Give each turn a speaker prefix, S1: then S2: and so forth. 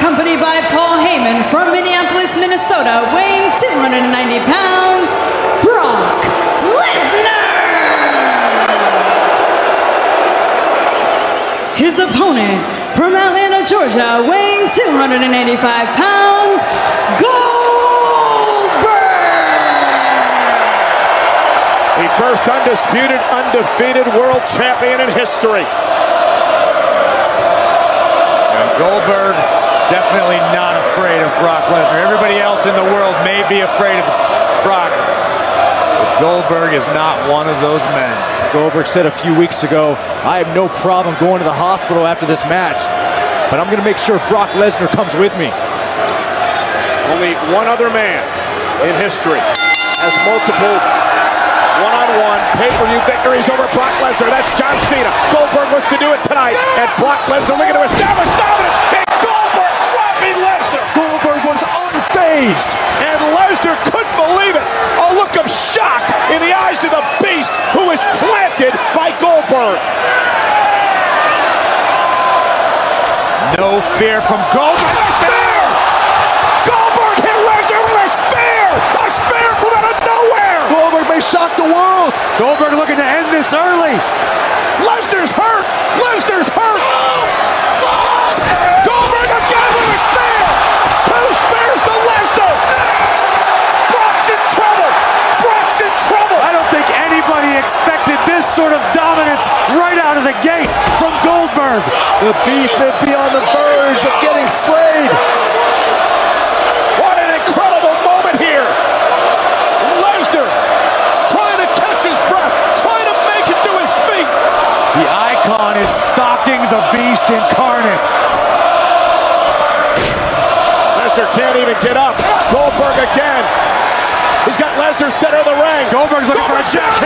S1: accompanied by Paul Heyman from Minneapolis, Minnesota, weighing 290 pounds, Brock Lesnar. His opponent from Atlanta, Georgia, weighing 285 pounds,
S2: the first undisputed, undefeated world champion in history.
S3: And Goldberg definitely not afraid of Brock Lesnar. Everybody else in the world may be afraid of Brock, but Goldberg is not one of those men.
S4: Goldberg said a few weeks ago, I have no problem going to the hospital after this match, but I'm going to make sure Brock Lesnar comes with me.
S2: Only one other man in history has multiple one-on-one pay-per-view victories over Brock Lesnar. That's John Cena. Goldberg looks to do it tonight. And Brock Lesnar looking to establish dominance. And Goldberg dropping Lesnar.
S4: Goldberg was unfazed.
S2: And Lesnar couldn't believe it. A look of shock in the eyes of the beast who is planted by Goldberg.
S3: No fear from Goldberg.
S2: A spear! Goldberg hit Lesnar with a spear! A spear from out of nowhere!
S4: Goldberg may shock the world.
S3: Goldberg looking to end this early.
S2: Lesnar's hurt! Lesnar's hurt! Goldberg again with a spear! Two spears to Lesnar! Brock's in trouble! Brock's in trouble!
S3: I don't think anybody expected this sort of dominance right out of the gate from Goldberg.
S4: The beast may be on the verge of getting slayed.
S2: What an incredible moment here! Lesnar trying to catch his breath, trying to make it to his feet.
S3: The icon is stalking the beast incarnate.
S2: Lesnar can't even get up. Goldberg again. He's got Lesnar center of the ring.
S3: Goldberg's looking for a check.